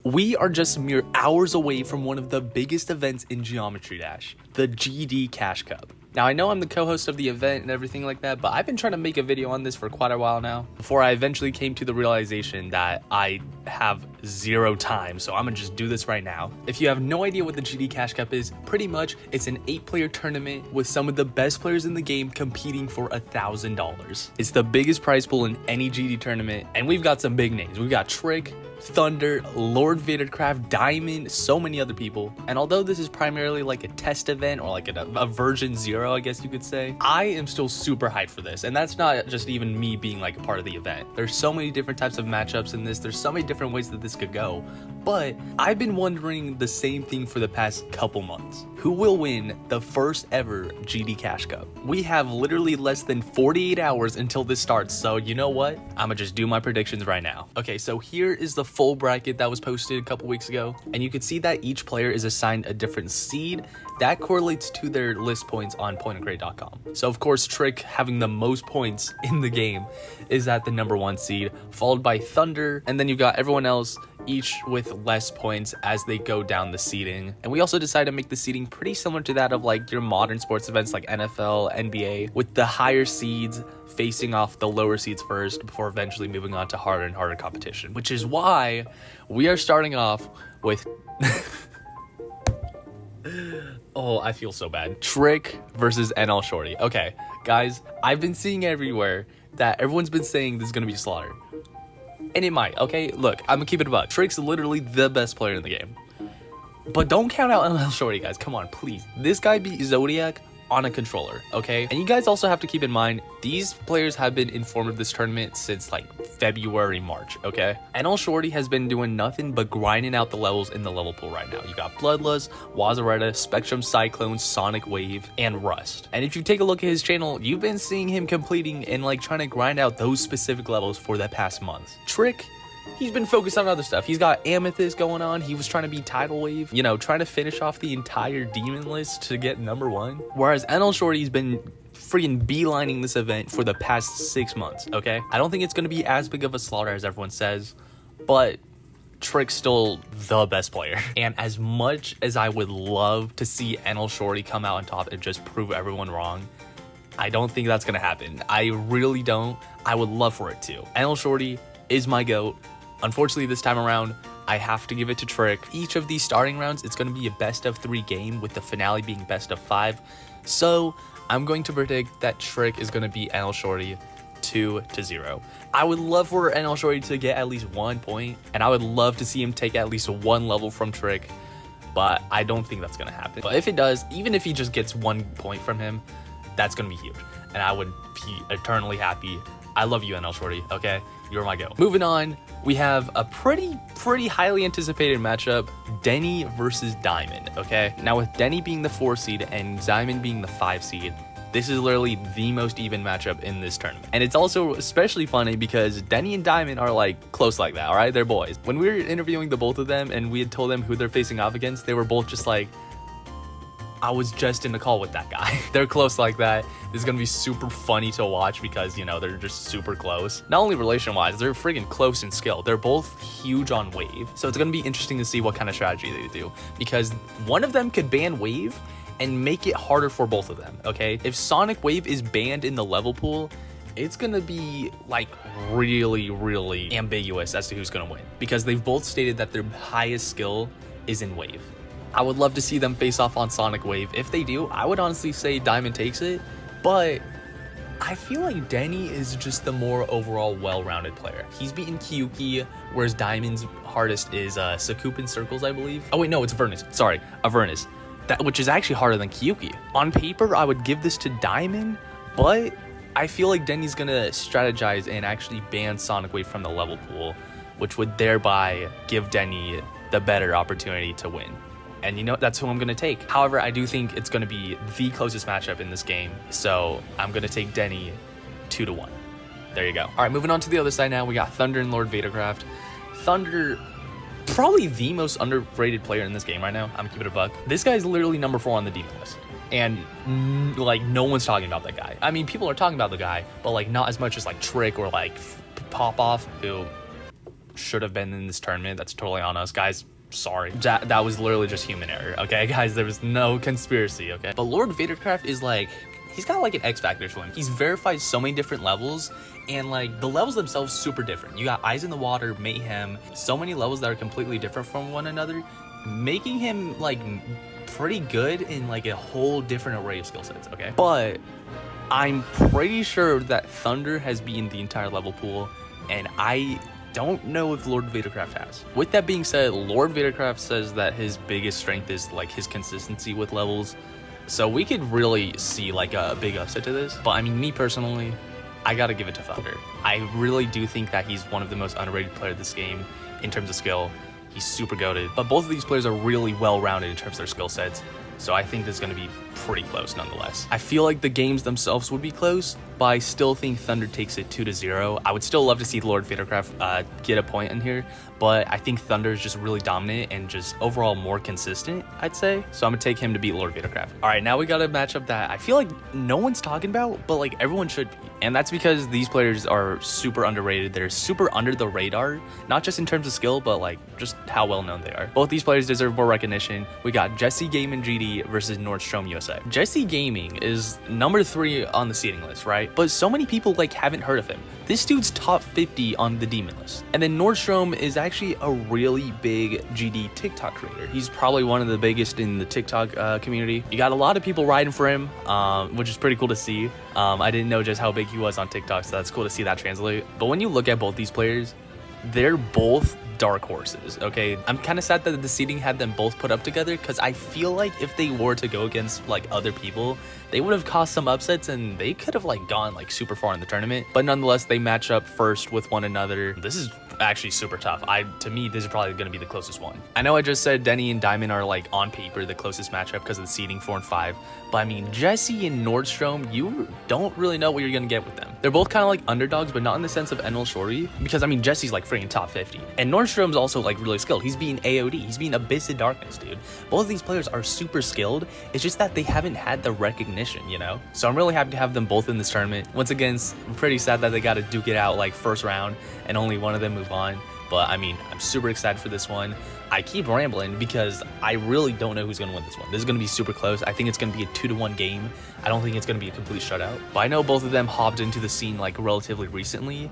We are just mere hours away from one of the biggest events in Geometry Dash, the GD Cash Cup. Now, I know I'm the co-host of the event and everything like that, but I've been trying to make a video on this for quite a while now, before I eventually came to the realization that I have zero time, so I'm gonna just do this right now. If you have no idea what the GD Cash Cup is, pretty much it's an 8-player tournament with some of the best players in the game competing for $1,000. It's the biggest prize pool in any GD tournament, and we've got some big names. We've got Trick, Thnnder, LordVadercraft, Diamond, so many other people. And although this is primarily like a test event or like a version 0, I guess you could say, I am still super hyped for this. And that's not just even me being like a part of the event. There's so many different types of matchups in this. There's so many different ways that this could go. But I've been wondering the same thing for the past couple months. Who will win the first ever GD Cash Cup? We have literally less than 48 hours until this starts, so you know what? I'ma just do my predictions right now. Okay, so here is the full bracket that was posted a couple weeks ago, and you can see that each player is assigned a different seed that correlates to their list points on pointandcrate.com. So of course, Trick, having the most points in the game, is at the #1 seed, followed by Thnnder, and then you've got everyone else each with less points as they go down the seeding. And we also decided to make the seeding pretty similar to that of like your modern sports events like NFL, NBA, with the higher seeds facing off the lower seeds first before eventually moving on to harder and harder competition, which is why we are starting off with oh, I feel so bad. Trick versus NLShorty. Okay, guys, I've been seeing everywhere that everyone's been saying this is gonna be slaughter. And it might, okay? Look, I'm gonna keep it a buck. Trick's literally the best player in the game. But don't count out NLShorty, guys. Come on, please. This guy beat Zodiac on a controller, okay? And you guys also have to keep in mind, these players have been informed of this tournament since like February, March, okay? NLShorty has been doing nothing but grinding out the levels in the level pool right now. You got Bloodlust, Wazaretta, Spectrum Cyclone, Sonic Wave, and Rust. And if you take a look at his channel, you've been seeing him completing and like trying to grind out those specific levels for the past months. Trick, he's been focused on other stuff. He's got Amethyst going on. He was trying to beat Tidal Wave, you know, trying to finish off the entire demon list to get #1. Whereas NLShorty's been freaking beelining this event for the past 6 months, okay? I don't think it's going to be as big of a slaughter as everyone says, but Trick's still the best player. And as much as I would love to see NLShorty come out on top and just prove everyone wrong, I don't think that's going to happen. I really don't. I would love for it to. NLShorty is my GOAT. Unfortunately, this time around, I have to give it to Trick. Each of these starting rounds, it's going to be a best of 3 game, with the finale being best of 5. So I'm going to predict that Trick is going to beat NLShorty 2-0. I would love for NLShorty to get at least 1 point, and I would love to see him take at least 1 level from Trick, but I don't think that's going to happen. But if it does, even if he just gets 1 point from him, that's going to be huge, and I would be eternally happy. I love you, NLShorty, okay? You're my go. Moving on, we have a pretty highly anticipated matchup, Denny versus Diamond, okay? Now with Denny being the 4 seed and Diamond being the 5 seed, this is literally the most even matchup in this tournament. And it's also especially funny because Denny and Diamond are like close like that, all right? They're boys. When we were interviewing the both of them and we had told them who they're facing off against, they were both just like, I was just in the call with that guy. They're close like that. This is gonna be super funny to watch because, you know, they're just super close. Not only relation-wise, they're freaking close in skill. They're both huge on Wave. So it's gonna be interesting to see what kind of strategy they do, because one of them could ban Wave and make it harder for both of them, okay? If Sonic Wave is banned in the level pool, it's gonna be like really ambiguous as to who's gonna win, because they've both stated that their highest skill is in Wave. I would love to see them face off on Sonic Wave. If they do, I would honestly say Diamond takes it, but I feel like Denny is just the more overall well-rounded player. He's beaten Kyuki, whereas Diamond's hardest is Sakupin Circles, I believe. Oh wait, no, it's Avernus. Sorry, Avernus. Which is actually harder than Kyuki. On paper, I would give this to Diamond, but I feel like Denny's gonna strategize and actually ban Sonic Wave from the level pool, which would thereby give Denny the better opportunity to win. And you know, that's who I'm going to take. However, I do think it's going to be the closest matchup in this game. So I'm going to take Denny 2-1. There you go. All right, moving on to the other side now. We got Thnnder and LordVadercraft. Thnnder, probably the most underrated player in this game right now. I'm going to keep it a buck. This guy's literally #4 on the demon list. And like no one's talking about that guy. I mean, people are talking about the guy, but like not as much as like Trick or like Pop Off, who should have been in this tournament. That's totally on us, guys. Sorry, that was literally just human error, okay guys? There was no conspiracy, okay? But LordVadercraft is like, he's got like an X factor to him. He's verified so many different levels, and like the levels themselves super different. You got Eyes in the Water, Mayhem, so many levels that are completely different from one another, making him like pretty good in like a whole different array of skill sets, okay? But I'm pretty sure that Thnnder has beaten the entire level pool, and I don't know if LordVadercraft has. With that being said, LordVadercraft says that his biggest strength is like his consistency with levels, so we could really see like a big upset to this. But I mean, me personally, I gotta give it to Thnnder. I really do think that he's one of the most underrated players of this game in terms of skill. He's super goated, but both of these players are really well-rounded in terms of their skill sets, so I think this is going to be pretty close nonetheless. I feel like the games themselves would be close, but I still think Thnnder takes it 2-0. I would still love to see LordVadercraft get a point in here, but I think Thnnder is just really dominant and just overall more consistent, I'd say. So I'm going to take him to beat LordVadercraft. All right, now we got a matchup that I feel like no one's talking about, but like everyone should be. And that's because these players are super underrated. They're super under the radar, not just in terms of skill, but like just how well known they are. Both these players deserve more recognition. We got JesseGamingGD versus NordstromUSA. Jesse Gaming is number 3 on the seeding list, right? But so many people like haven't heard of him. This dude's top 50 on the demon list. And then Nordstrom is actually a really big GD TikTok creator. He's probably one of the biggest in the TikTok community. You got a lot of people riding for him, which is pretty cool to see. I didn't know just how big he was on TikTok, so that's cool to see that translate. But when you look at both these players, they're both dark horses, okay? I'm kind of sad that the seeding had them both put up together, because I feel like if they were to go against like other people, they would have caused some upsets and they could have like gone like super far in the tournament. But nonetheless, they match up first with one another. This is actually super tough. To me, this is probably going to be the closest one. I know I just said Denny and Diamond are like on paper the closest matchup because of the seeding 4 and 5, but I mean, Jesse and Nordstrom, you don't really know what you're going to get with them. They're both kind of like underdogs, but not in the sense of NLShorty, because I mean, Jesse's like freaking top 50 and Nordstrom's also like really skilled. He's being AOD, he's being Abyss of Darkness, dude. Both of these players are super skilled. It's just that they haven't had the recognition, you know? So I'm really happy to have them both in this tournament. Once again, I'm pretty sad that they got to duke it out like first round and only one of them move on. But I mean, I'm super excited for this one. I keep rambling because I really don't know who's going to win this one. This is going to be super close. I think it's going to be a 2-1 game. I don't think it's going to be a complete shutout. But I know both of them hopped into the scene like relatively recently.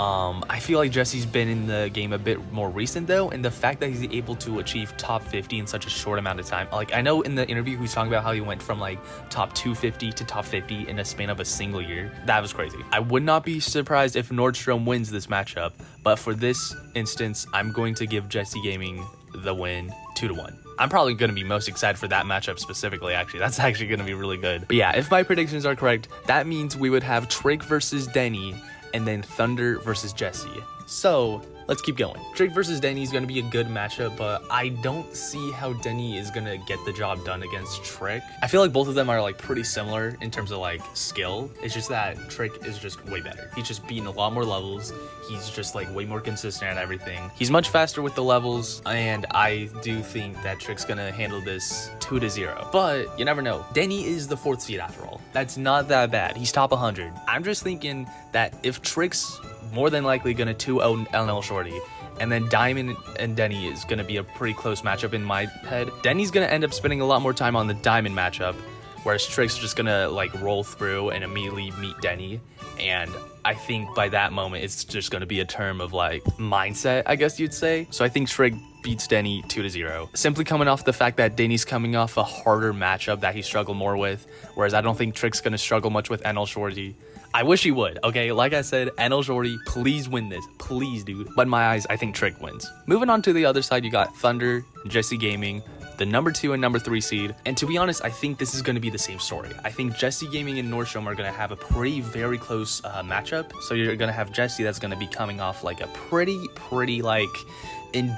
I feel like Jesse's been in the game a bit more recent though, and the fact that he's able to achieve top 50 in such a short amount of time. Like, I know in the interview he was talking about how he went from like top 250 to top 50 in a span of a single year. That was crazy. I would not be surprised if Nordstrom wins this matchup, but for this instance, I'm going to give Jesse Gaming the win 2-1. I'm probably going to be most excited for that matchup specifically, actually. That's actually going to be really good. But yeah, if my predictions are correct, that means we would have Trick versus Denny, and then Thnnder versus Jesse. So let's keep going. Trick versus Denny is going to be a good matchup, but I don't see how Denny is going to get the job done against Trick. I feel like both of them are like pretty similar in terms of like skill. It's just that Trick is just way better. He's just beaten a lot more levels. He's just like way more consistent at everything. He's much faster with the levels, and I do think that Trick's going to handle this 2-0. But you never know. Denny is the 4th seed after all. That's not that bad. He's top 100. I'm just thinking that if Trick's more than likely gonna 2-0 NLShorty, and then Diamond and Denny is gonna be a pretty close matchup in my head. Denny's gonna end up spending a lot more time on the Diamond matchup, whereas Trick's just gonna like roll through and immediately meet Denny. And I think by that moment, it's just gonna be a term of like mindset, I guess you'd say. So I think Trick beats Denny 2-0. Simply coming off the fact that Denny's coming off a harder matchup that he struggled more with, whereas I don't think Trick's gonna struggle much with NLShorty. I wish he would, okay? Like I said, NLShorty, please win this. Please, dude. But in my eyes, I think Trick wins. Moving on to the other side, you got Thnnder, Jesse Gaming, the number 2 and number 3 seed. And to be honest, I think this is going to be the same story. I think Jesse Gaming and Nordstrom are going to have a very close matchup. So you're going to have Jesse that's going to be coming off like a pretty like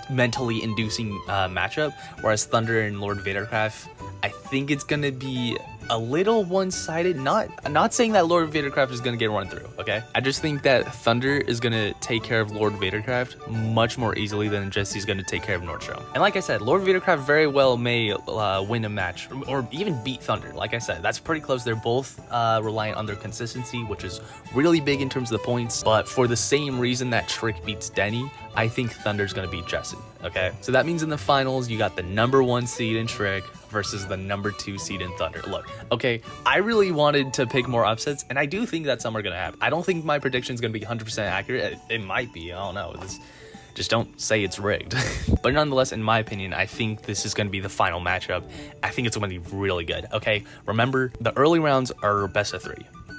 mentally inducing matchup, whereas Thnnder and LordVadercraft, I think it's going to be a little one-sided. Not saying that LordVadercraft is going to get run through, okay? I just think that Thnnder is going to take care of LordVadercraft much more easily than Jesse's going to take care of Nordstrom. And like I said, LordVadercraft very well may win a match or even beat Thnnder. Like I said, that's pretty close. They're both reliant on their consistency, which is really big in terms of the points. But for the same reason that Trick beats Denny, I think Thunder's gonna beat Jesse, okay? So that means in the finals, you got the #1 seed in Trick versus the #2 seed in Thnnder. Look, okay, I really wanted to pick more upsets, and I do think that some are gonna happen. I don't think my prediction's gonna be 100% accurate. It might be, I don't know. Just don't say it's rigged. But nonetheless, in my opinion, I think this is going to be the final matchup. I think it's going to be really good, okay? Remember, the early rounds are best of 3.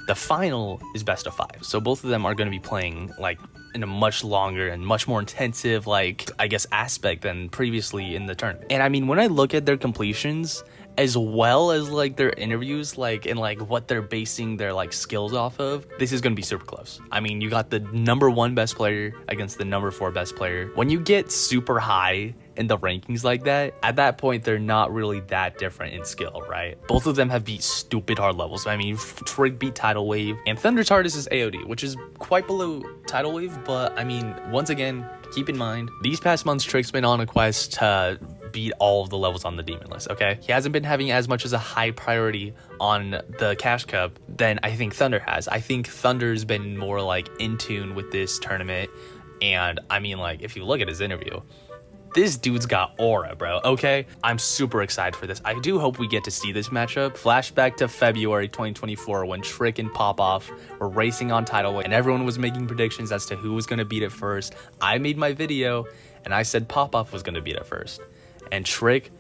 The final is best of 5. So both of them are going to be playing, like, in a much longer and much more intensive, like, I guess, aspect than previously in the tournament. And I mean, when I look at their completions, as well as like their interviews, like, and like what they're basing their like skills off of, this is gonna be super close. I mean, you got the #1 best player against the #4 best player. When you get super high in the rankings like that, at that point they're not really that different in skill, right? Both of them have beat stupid hard levels. I mean, Trick beat Tidal Wave, and Thunder's hardest is AOD, which is quite below Tidal Wave. But I mean, once again, keep in mind, these past months Trick's been on a quest to beat all of the levels on the demon list, okay? He hasn't been having as much as a high priority on the Cash Cup than I think Thnnder has. I think Thunder's been more like in tune with this tournament, and I mean, like, if you look at his interview, this dude's got aura, bro, okay? I'm super excited for this. I do hope we get to see this matchup. Flashback to February 2024 when Trick and Popoff were racing on Tidal Wave and everyone was making predictions as to who was gonna beat it first. I made my video and I said Popoff was gonna beat it first. And Trick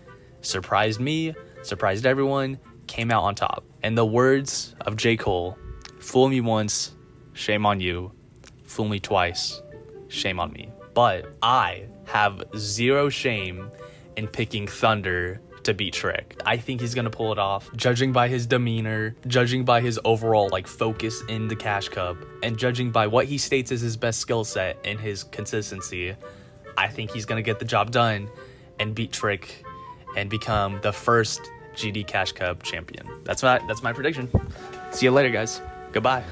surprised me, surprised everyone, came out on top. And the words of J. Cole, fool me once, shame on you. Fool me twice, shame on me. But I have zero shame in picking Thnnder to beat Trick. I think he's gonna pull it off, judging by his demeanor, judging by his overall like focus in the Cash Cup, and judging by what he states as his best skill set and his consistency. I think he's gonna get the job done and beat Trick and become the first GD Cash Cup champion. That's my prediction. See you later, guys. Goodbye.